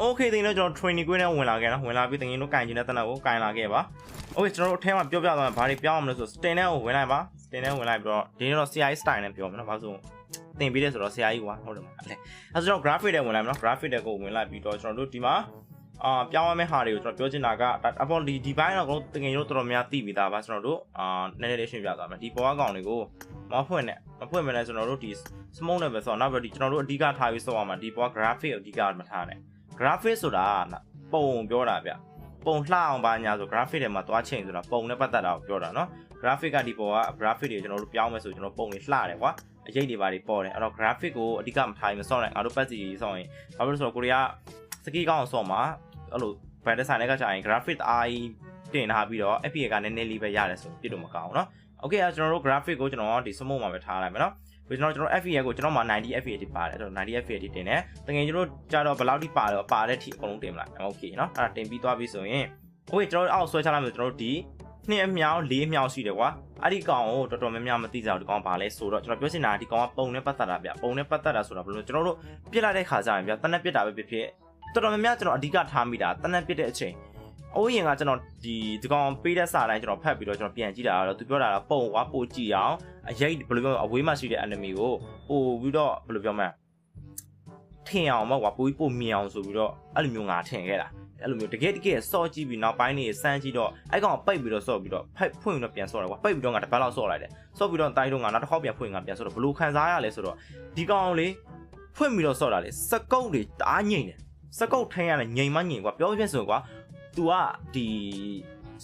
Okay တင်တော့ကျွန်တော် training ကွင်းနဲ့ဝင်လာခဲ့နော်ဝင်လာပြီးတင်ရင်တို့ကင်ကျင်တဲ့တနက်ကိုကင်လာခဲ့ပါ Okay ကျွန်တော်တို့အထဲမှာပြောပြသွားမယ်ဘာတွေပြောင်းအောင်လဲဆို stain နဲ့ကိုဝင်လိုက်ပါ stain နဲ့ဝင်လိုက်ပြီးတော့ဒီနေ့တော့ CI style နဲ့ပြောမယ်နော်ဘာလို့တင်ပြီးလဲဆိုတော့ CI ကွာဟုတ်တယ်မလားအဲဆိုတော့ graphic နဲ့ဝင်လိုက်မယ်နော် graphic နဲ့ကိုဝင်လိုက်ပြီးတော့ကျွန်တော်တို့ဒီမှာပြောင်းရမယ့်ဟာတွေကိုကျွန်တော်ပြောချင်တာကအပေါ်ဒီဘိုင်းတော့ကျွန်တော်တင်ရင်တို့တော်တော်များသိပြီးသားပါကျွန်တော်တို့နည်းနည်းလေးရှင်းပြသွားမယ်ဒီပေါ်ကောင်တွေကိုမဖွင့်မလဲကျွန်တော်တို့ဒီ smoke နဲ့ပဲဆိုတော့နောက်ပြီးကျွန်တော်တို့အဓိကထားပြီးစောရမှာဒီပေါ် graphic အဓိကမထားနဲ့ graphic ဆိုတာပုံပြောတာဗျပုံလှအောင်ပါညာဆို graphic ထဲမှာသွားချိန်ဆိုတာပုံနဲ့ပတ်သက်တာကိုပြောတာเนาะ graphic ကဒီပေါ်က graphic တွေကျွန်တော်တို့ပြောင်းမယ်ဆိုကျွန်တော်ပုံတွေလှတယ်ကွာအရေးတွေပါတွေပေါ်တယ်အဲ့တော့ graphic ကိုအဓိကမထားရင်မစော့နဲ့ငါတို့ပတ်စီစော့ရင်ဘာလို့လဲဆိုတော့ကိုရီးယားစကီးကောင်းအောင်စော့မှာအဲ့လို brand design တွေကကြာရင် graphic အားတင်ထားပြီးတော့ FPA ကနည်းနည်းလေးပဲရတယ်ဆိုပြစ်လို့မကောင်းဘူးเนาะ okay ကျွန်တော်တို့ graphic ကိုကျွန်တော်ဒီ smoke မှာပဲထားလိုက်မယ်เนาะကျွန်တော် FPA ကိုကျွန်တော်မှာ90 FPA တိပါတယ်အဲ့တော့90 FPA တိတင်တယ်တကယ်ကျွန်တော်ကြတော့ဘယ်လောက်ထိပါတော့ပါတဲ့အထိအကုန်လုံးတင်မလား okay เนาะအဲ့ဒါတင်ပြီးသွားပြီဆိုရင် okay ကျွန်တော်အောက်ဆွဲချလိုက်မယ်ကျွန်တော်တို့ဒီ2အမြောက်4အမြောက်ရှိတယ်ကွာအဲ့ဒီကောင်ကိုတော်တော်များများမသိကြဘူးဒီကောင်ဘာလဲဆိုတော့ကျွန်တော်ပြောချင်တာဒီကောင်ကပုံနဲ့ပတ်သက်တာဗျပုံနဲ့ပတ်သက်တာဆိုတော့ဘယ်လိုကျွန်တော်တို့ပြစ်လိုက်တဲ့ခါကျရင်ဗျတနက်ပြစ်တာပဲဖြစ်ဖြစ်တော်တော်များများကျွန်တော်အဓိကထားမိတာတနက်ပြစ်တဲ့အချိန်အိုးရင်ကကျွန်တော်ဒီကောင်ပေးတဲ့စာတိုင်းကျွန်တော်ဖတ်ပြီးတော့ကျွန်တော်ပြန်ကြည့်တာတော့သူပြောတာကပုံကွာပိုကြည့်အောင်အရေးဘယ်လိုပြောအဝေးမှာရှိတဲ့ enemy ကိုပို့ပြီးတော့ဘယ်လိုပြောမလဲထင်အောင်မကွာပို့မြင်အောင်ဆိုပြီးတော့အဲ့လိုမျိုးငါထင်ခဲ့တာအဲ့လိုမျိုးတကယ်စော့ကြည့်ပြီးနောက်ပိုင်းနေစမ်းကြည့်တော့အဲ့ကောင်ပိတ်ပြီးတော့စော့ပြီးတော့ဖွင့်ပြီးတော့ပြန်စော့တယ်ကွာပိတ်ပြီးတော့ငါတစ်ပတ်လောက်စော့လိုက်တယ်စော့ပြီးတော့တိုင်းတော့ငါနောက်တစ်ခေါက်ပြန်ဖွင့်ငါပြန်စော့တော့ဘလို့ခံစားရလဲဆိုတော့ဒီကောင်လေးဖွင့်ပြီးတော့စော့တာလေစကုတ်တွေတအားငိမ့်တယ်စကုတ်ထင်းရတယ်ငိမ့်မငိမ့်ကွာပြောပြဆိုကွာ तू ကဒ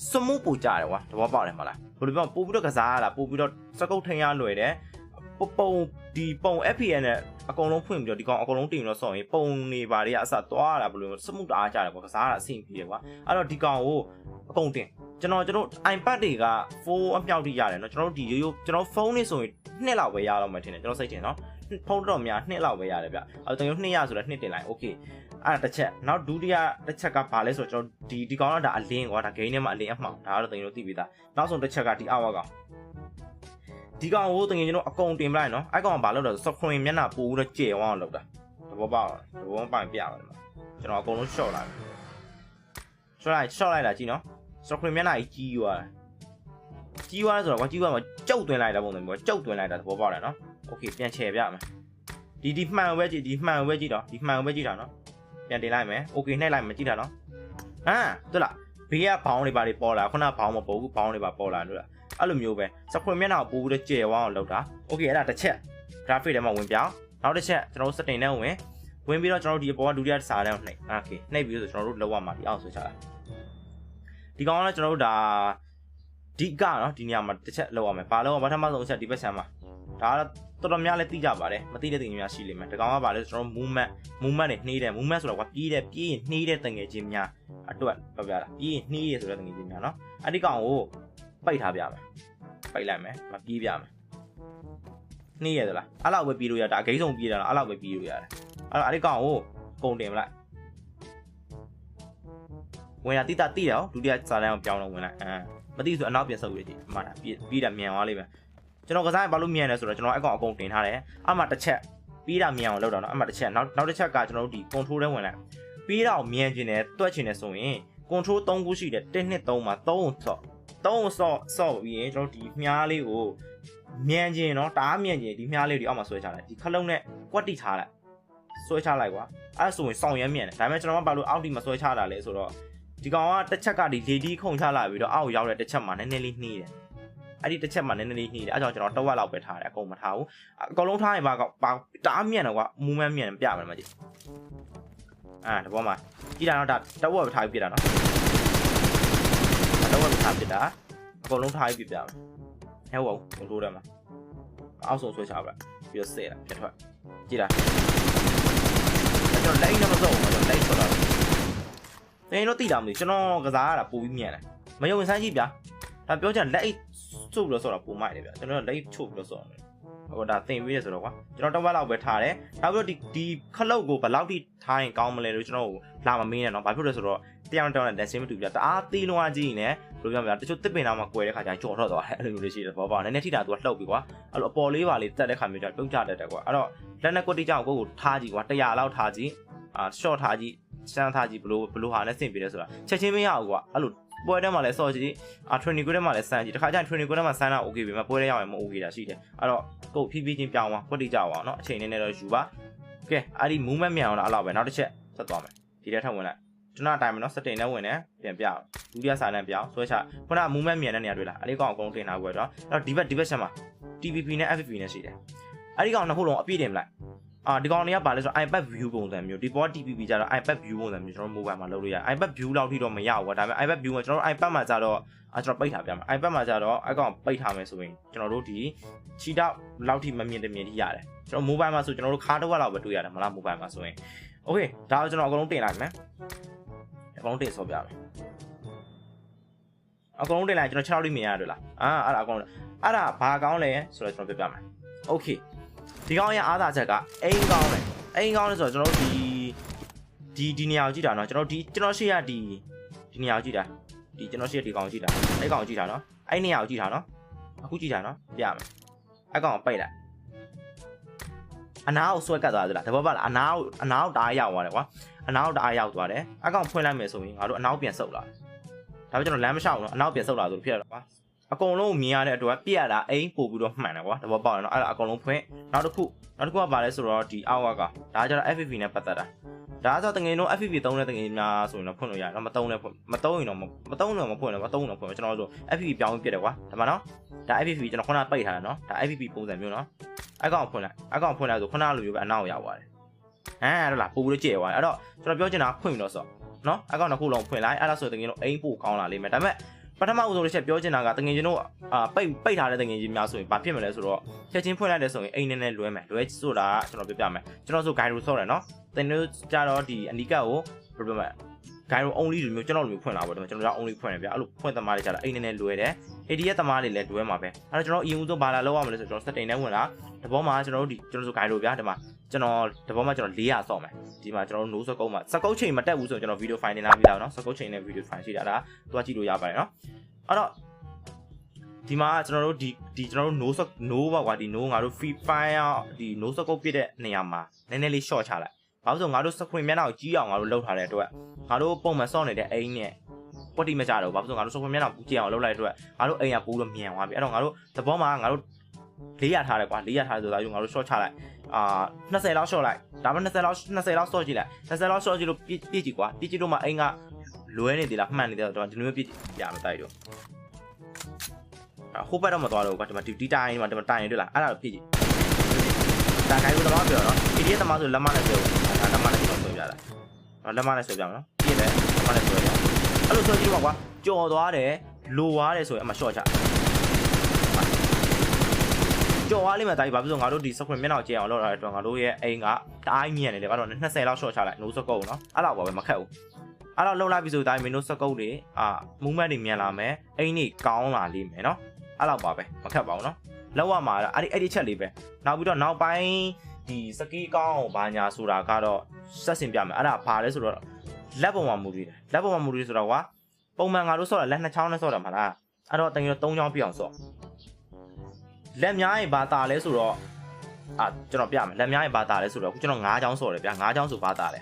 ီစမှုပူကြတယ်ကွာတဘောပေါက်တယ်မလားဘယ်လိုပြောပို့ပြီးတော့ကစားရတာပို့ပြီးတော့စကုတ်ထင်းရလွယ်တယ်ပုံဒီပုံ FPN နဲ့အကုန်လုံးဖွင့်ပြီးတော့ဒီကောင်အကုန်လုံးတင်ပြီးတော့စော့ရင်ပုံနေပါတွေကအစသွားတာဘယ်လိုစမှုတအားကြတယ်ကွာကစားရတာအဆင်ပြေတယ်ကွာအဲ့တော့ဒီကောင်ကိုအကုန်တင်ကျွန်တော် iPad တွေကဖုန်းအမြောက်တိရတယ်เนาะကျွန်တော်တို့ဒီရိုးရိုးကျွန်တော်ဖုန်းနဲ့ဆိုရင်2လောက်ပဲရတော့မှထင်တယ်ကျွန်တော်စိတ်ထင်เนาะဖုန်းတော်များ2လောက်ပဲရတယ်ဗျအဲ့တော့ကျွန်တော်2ရဆိုတော့2တင်လိုက်โอเคအဲ့ဒါတစ်ချက်နောက်ဒုတိယတစ်ချက်ကဘာလဲဆိုတော့ကျွန်တော်ဒီကောင်တော့ဒါအလင်းကွာဒါ game ထဲမှာအလင်းအမှောင်ဒါကတော့တင်လို့သိပြီးသားနောက်ဆုံးတစ်ချက်ကဒီအောက်ကဒီကောင်ကိုတင်ကျွန်တော်အကုန်တင်ပလိုက်เนาะအဲ့ကောင်ကဘာလုပ်လဲဆို screen မျက်နှာပို့ပြီးတော့ကျေအောင်လုပ်တာသဘောပေါက်သဘောပိုင်ပြပါတယ်ကျွန်တော်အကုန်လုံး short လိုက်တာကြည့်နော် screen မျက်နှာကြီးကြီးသွားဆိုတော့ကွာကြီးသွားမှာကြောက်သွင်းလိုက်တာပုံစံမျိုးကြောက်သွင်းလိုက်တာသဘောပေါက်တယ်နော် okay ပြန်ချယ်ပြမယ်ဒီမှန်ဝဲကြည့်တော့ဒီမှန်ဝဲကြည့်တာနော်ပြန်တင်လိုက်မယ် okay နှိပ်လိုက်မယ်ကြည့်တာနော်တွေ့လားဘေးကဘောင်းတွေပါတွေပေါ်လာခုနဘောင်းမပေါ်ဘူးဘောင်းတွေပါပေါ်လာလို့လားအဲ့လိုမျိုးပဲ screen မျက်နှာကိုပို့ပြီးတော့ကျယ်ဝအောင်လုပ်တာ okay အဲ့ဒါတစ်ချက် graphic ထဲမှာဝင်ပြောင်းနောက်တစ်ချက်ကျွန်တော်တို့ setting ထဲဝင်ပြီးတော့ကျွန်တော်တို့ဒီအပေါ်ကဒုတိယစာတန်းကိုနှိပ် okay နှိပ်ပြီးဆိုကျွန်တော်တို့လောက်ရမှာဒီအောက်ဆွဲချလိုက်ဒီကောင်ကကျွန်တော်တို့ဒါဒီကနော်ဒီနေရာမှာတစ်ချက်လောက်ရမယ်ဘာလို့ပထမဆုံးအချက်ဒီဘက်ဆမ်းမှာဒါကတော့တော်တော်များလည်းသိကြပါတယ်မသိတဲ့တင်ငယ်များရှိလိမ့်မယ်ဒီကောင်ကဘာလဲဆိုကျွန်တော် movement တွေနှေးတယ် movement ဆိုတော့ကွာပြေးရင်နှေးတဲ့တင်ငယ်ချင်းများအတွက်ပြောပြတာပြေးရင်နှေးရဆိုတဲ့တင်ငယ်ချင်းများနော်အဲ့ဒီကောင်ကိုပိတ်ထားပြမယ်ပိတ်လိုက်မယ်မပြေးပြမယ်နှေးရသလားအဲ့လောက်ပဲပြေးလို့ရဒါဂိမ်းဆုံးပြေးတာလားအဲ့လောက်ပဲပြေးလို့ရတယ်အဲ့ဒီကောင်ကိုကုန်တင်မလိုက်ဝင်လာတိတယ်ဒုတိယစာတန်းကိုပြောင်းလို့ဝင်လိုက်မသိဆိုအနောက်ပြန်ဆုပ်ရည်အမှန်ပြေးတာမြန်သွားလိမ့်မယ်ကျွန်တော်ကစားရင်ဘာလို့မြန်လဲဆိုတော့ကျွန်တော်အကောင်အကုန်တင်ထားတယ်အမှတစ်ချက်ပြေးတာမြန်အောင်လုပ်တာနော်အမှတစ်ချက်နောက်တစ်ချက်ကကျွန်တော်တို့ဒီ control ထဲဝင်လိုက်ပြေးတာကိုမြန်ခြင်းနဲ့တွက်ခြင်းနဲ့ဆိုရင် control 3ခုရှိတယ်1 2 3မှာ3ကိုဆော့ပြီးရင်ကျွန်တော်ဒီမြားလေးကိုမြန်ခြင်းနော်တအားမြန်ခြင်းဒီမြားလေးကိုဒီအောက်မှာဆွဲချလိုက်ဒီခလုံးနဲ့ကွက်တိထားလိုက်ဆွဲချလိုက်ကွာအဲ့ဆိုရင်စောင်ရမ်းမြန်တယ်ဒါပေမဲ့ကျွန်တော်ကဘာလို့အောက်ဒီမှာဆွဲချတာလဲဆိုတော့ဒီကောင်ကတစ်ချက်ကဒီ lady ခုန်ချလာပြီးတော့အောက်ရောက်တဲ့တစ်ချက်မှာနည်းနည်းလေးနှီးတယ်အဲ့ဒီတစ်ချက်မှာနည်းနည်းလေးနှီးတယ်အဲ့ကြောင့်ကျွန်တော်တဝက်လောက်ပဲထားတယ်အကုန်မထားဘူးအကုန်လုံးထားရင်ဘာတအားမြန်တော့ကွာ movement မြန်ပြမယ်မကြည့်တဘောမှာကြည့်တာတော့ဒါတဝက်ပဲထားပြီးပြတာနော်တဝက်ပဲထားပြတာအကုန်လုံးထားပြီးပြမယ်ဟဲ့ဟုတ်ကုန်ထိုးတယ်မှာအောက်ဆုံးဆွဲချပါပြီးတော့ဆဲတာပြတ်ထွက်ကြည့်တာကျွန်တော်လိုက်နေမစိုးဘူးကျွန်တော်လိုက်ထွက်တာတင်းတော့တိတာမသိကျွန်တော်ကစားရတာပိုပြီးမြန်တယ်မယုံစမ်းကြည့်ဗျာဒါပြောချင်လက်အိတ်ချုပ်ပြီးတော့ဆော့တာပုံမိုက်တယ်ဗျာကျွန်တော်လက်အိတ်ချုပ်ပြီးတော့ဆော့တယ်ဟိုဒါတင်ပြီးရဆိုတော့ကွာကျွန်တော်တဝက်လောက်ပဲထားတယ်နောက်ပြီးတော့ဒီခလုတ်ကိုဘယ်လောက်ထိထားရင်ကောင်းမလဲလို့ကျွန်တော်လာမမင်းနဲ့နော်ဘာဖြစ်လို့လဲဆိုတော့တရားတောင်းတဲ့လက်စင်းမတူဗျာတအားသေးလုံးအားကြီးနေဘယ်လိုပြောမလဲတချို့တစ်ပင်သားမှာကွယ်တဲ့ခါကျရင်ကြော်ထွက်သွားတယ်အဲ့လိုမျိုးလေးရှိတယ်ဘောပေါနည်းနည်းထိတာသူကလှုပ်ပြီးကွာအဲ့လိုအပေါ်လေးပါလေးတက်တဲ့ခါမျိုးကျပြုံးချတတ်တယ်ကွာအဲ့တော့လက်နဲ့ကွက်တိကြောင်ကိုထားကြည့်ကွာ100လောက်ထားကြည့်short ထားကြည့် စမ်းထားကြည့်ဘလို့ဟာနဲ့ဆင်ပြေလဲဆိုတာချက်ချင်းမရဘူးကွာအဲ့လိုပွဲထဲမှာလည်းစော်ကြည့်training ကိုထဲမှာလည်းစမ်းကြည့်တခါကျရင် training ကိုထဲမှာစမ်းတာ okay ပြီမပွဲထဲရောက်ရင်မ okay တာရှိတယ်အဲ့တော့ကိုဖြည်းဖြည်းချင်းပြောင်းသွားကွက်တိကြအောင်เนาะအချိန်နဲ့တော့ယူပါကဲအဲ့ဒီ movement မြန်အောင်တော့အဲ့လောက်ပဲနောက်တစ်ချက်ဆက်သွားမယ်ဒီထဲထပ်ဝင်လိုက်ကျွန်တော်အတိုင်းပဲเนาะ setting နဲ့ဝင်တယ်ပြန်ပြဒုတိယစာနဲ့ပြောင်းဆွဲချခုန movement မြန်တဲ့နေရာတွေ့လားအဲ့ဒီကောင်အကုန်တင်ထားပွဲတော့အဲ့တော့ဒီဘက်ချက်မှာ TPP နဲ့ FPP နဲ့ရှိတယ်အဲ့ဒီကောင်နှစ်ခုလုံးအပြည့်တင်မလိုက်ဒီကောင်တွေကပါလဲဆိုတော့ iPad view ပုံစံမျိုးဒီပေါ် TPP ကြတော့ iPad view ပုံစံမျိုးကျွန်တော် mobile မှာလုပ်လို့ရတယ် iPad view လောက်ထိတော့မရဘူးကွာဒါပေမဲ့ iPad view မှာကျွန်တော်တို့ iPad မှာကြတော့ကျွန်တော်ပိတ်ထားပြမယ် iPad မှာကြတော့အကောင်ပိတ်ထားမယ်ဆိုရင်ကျွန်တော်တို့ဒီခြေထောက်လောက်ထိမမြင်တမြင်ထိရတယ်ကျွန်တော် mobile မှာဆိုကျွန်တော်တို့ခါတစ်ဝက်လောက်ပဲတွေ့ရတယ်မလား mobile မှာဆိုရင် okay ဒါကိုကျွန်တော်အကုန်လုံးတင်လိုက်မယ်အကုန်လုံးတင်ဆော့ပြမယ်အကုန်လုံးတင်လိုက်ကျွန်တော်6လောက်ထိမြင်ရတယ်လားအဲ့ဒါအကုန်လုံးအဲ့ဒါဘာကောင်းလဲဆိုတော့ကျွန်တော်ပြပြမယ် okay ဒီကောင်ရဲ့အားသာချက်ကအိမ်ကောင်းတယ်အိမ်ကောင်းလဲဆိုတော့ကျွန်တော်တို့ဒီနေရာကိုကြည့်တာเนาะကျွန်တော်ရှေ့ကဒီနေရာကိုကြည့်တာဒီကျွန်တော်ရှေ့ဒီကောင်ကိုကြည့်တာအဲ့ကောင်ကိုကြည့်တာเนาะအဲ့နေရာကိုကြည့်တာเนาะအခုကြည့်တာเนาะပြမယ်အဲ့ကောင်ကိုပိတ်လိုက်အနားကိုဆွဲကတ်သွားတယ်လားတဘောပါလားအနားကိုတအားရောက်သွားတယ်ကွာအနားကိုတအားရောက်သွားတယ်အဲ့ကောင်ဖွင့်လိုက်မယ်ဆိုရင်ငါတို့အနားကိုပြန်ဆုပ်လာဒါပေမဲ့ကျွန်တော်လမ်းမလျှောက်ဘူးเนาะအနားကိုပြန်ဆုပ်လာဆိုဖြစ်ရတော့ကွာအကုန်လုံးမြင်ရတဲ့အတွက်ပြက်တာအိမ်ပို့ပြီးတော့မှန်တယ်ကွာတဘောပေါက်တယ်เนาะအဲ့ဒါအကုန်လုံးဖွင့်နောက်တစ်ခုကပါလဲဆိုတော့ဒီအောက်ကဒါကြတော့ FPP နဲ့ပတ်သက်တာဒါဆိုတငယ်တို့ FPP သုံးတဲ့တငယ်များဆိုရင်တော့ဖွင့်လို့ရတယ်မသုံးရင်တော့မသုံးတော့မဖွင့်တော့မသုံးတော့ဖွင့်ကျွန်တော်တို့ FPP ပြောင်းပြတယ်ကွာဒါမှနော်ဒါ FPP ကျွန်တော်ခုနပိတ်ထားတယ်နော်ဒါ FPP ပုံစံမျိုးနော်အကောင်ဖွင့်လိုက်ဆိုခုနလိုမျိုးပဲအနောက်ရောက်သွားတယ်ဟုတ်လားပို့ပြီးတော့ကြည့်သွားတယ်အဲ့တော့ကျွန်တော်ပြောချင်တာဖွင့်ပြီးတော့ဆိုနော်အကောင်တစ်ခုလုံးဖွင့်လိုက်အဲ့ဒါဆိုတငယ်တို့အိမ်ပို့ကောင်းလာလိမ့်မယ်ဒါပေမဲ့ပထမဦးဆုံးတစ်ချက်ပြောချင်တာကတငယ်ချင်းတို့ပိတ်ထားတဲ့တငယ်ချင်းများဆိုရင်ဘာဖြစ်မလဲဆိုတော့ချက်ချင်းဖွင့်လိုက်တဲ့ဆိုရင်အိမ်နဲ့လွဲမယ်လွဲဆိုတာကျွန်တော်ပြောပြမယ်ကျွန်တော်ဆို guide ဆော့တယ်နော်တင်တို့ကြတော့ဒီအနီကကိုဘယ်လိုမှ guide only လိုမျိုးကျွန်တော်လိုမျိုးဖွင့်လာပါတော့ကျွန်တော်က only ဖွင့်တယ်ဗျအဲ့လိုဖွင့်သမားတွေကြတော့အိမ်နဲ့လွဲတယ် ADS သမားတွေလည်းလွဲမှာပဲအဲ့တော့ကျွန်တော်အရင်ဦးဆုံးဘာလာလောက်ရမလဲဆိုတော့ကျွန်တော် setting နဲ့ဝင်လာတဘောမှာကျွန်တော်ဆို guide လိုဗျဒီမှာကျွန်တော်တဘောမှာကျွန်တော်400ဆော့မယ်ဒီမှာကျွန်တော် no စကုတ်မှာစကုတ်ချိန်မတက်ဘူးဆိုရင်ကျွန်တော် video file တင်လာပြီးသားเนาะစကုတ်ချိန်နဲ့ video file ရှိတာဒါတွားကြည့်လို့ရပါတယ်เนาะအဲ့တော့ဒီမှာကျွန်တော်တို့ဒီကျွန်တော်တို့ no ပါကွာဒီ no ငါတို့ free fire ဒီ no စကုတ်ပြတဲ့နေရာမှာနည်းနည်းလေး short ချလိုက်ဘာလို့ဆိုငါတို့ screen မျက်နှာကိုကြီးအောင်ငါတို့လုပ်ထားတဲ့အတွက်ငါတို့ပုံမှန်ဆော့နေတဲ့အိမ်နဲ့ပွက်တိမကြတော့ဘာလို့ဆိုငါတို့ screen မျက်နှာကိုကြီးအောင်လုပ်လိုက်တဲ့အတွက်ငါတို့အိမ်ကပိုးလို့မြန်သွားပြီအဲ့တော့ငါတို့သဘောမှာငါတို့400ထားတယ်ကွာ400ထားဆိုတာယူငါတို့ short ချလိုက်20လောက် short လိုက်ဒါမှ20လောက် short ကြည့်လိုက်20လောက် short ကြည့်လို့ပြည့်ကြည့်ကွာပြည့်ကြည့်လို့မှအိမ်ကလွဲနေသေးလားမှန်နေသေးတော့ဒီလိုမျိုးပြည့်ပြမတိုက်တော့ဟိုဘက်တော့မသွားတော့ဘူးကွာဒီမှာဒီတိုင်းမှာဒီမှာတိုင်နေတွေ့လားအဲ့ဒါတော့ပြည့်ကြည့်ဒါခိုင်းလို့တော့ပြောတော့ ADS သမားဆိုလက်မနဲ့ပြောဒါလက်မနဲ့ပြောပြတာလက်မနဲ့ဆိုပြမယ်နော်ပြည့်တယ်လက်မနဲ့ပြောရအဲ့လိုဆိုကြည့်ပါကွာကြော်သွားတယ်လိုသွားတယ်ဆိုရင်အမှ short ချကြော်သွားလိမ့်မယ်တာကြီးဘာဖြစ်လို့ငါတို့ဒီ screen မျက်နှာကိုကြည့်အောင်လုပ်ထားတဲ့အတွက်ငါတို့ရဲ့အိမ်ကတအားမြင်နေတယ်ဘာလို့လဲ20လောက် short ချလိုက် no စကုတ်နော်အဲ့လောက်ပါပဲမခက်ဘူးအဲ့တော့လှုပ်လိုက်ပြီဆိုတိုင်းမင်းတို့စကုတ်တွေmovement တွေမြန်လာမယ်အိမ်တွေကောင်းလာလိမ့်မယ်နော်အဲ့လောက်ပါပဲမခက်ပါဘူးနော်လောက်ရမှာအဲ့ဒီချက်လေးပဲနောက်ပြီးတော့နောက်ပိုင်းဒီစကီးကောင်းဘာညာဆိုတာကတော့ဆက်စင်ပြမယ်အဲ့ဒါဘာလဲဆိုတော့လက်ပေါ်မှာမူတည်တယ်လက်ပေါ်မှာမူတည်ဆိုတော့ကွာပုံမှန်ငါတို့ဆော့တာလက်2ချောင်းနဲ့ဆော့တာမလားအဲ့တော့တကယ်တော့3ချောင်းပြအောင်ဆော့လက်များရင်ဘာတာလဲဆိုတော့ကျွန်တော်ပြမယ်လက်များရင်ဘာတာလဲဆိုတော့အခုကျွန်တော်5ချောင်းဆော့တယ်ဗျာ5ချောင်းဆိုဘာတာလဲ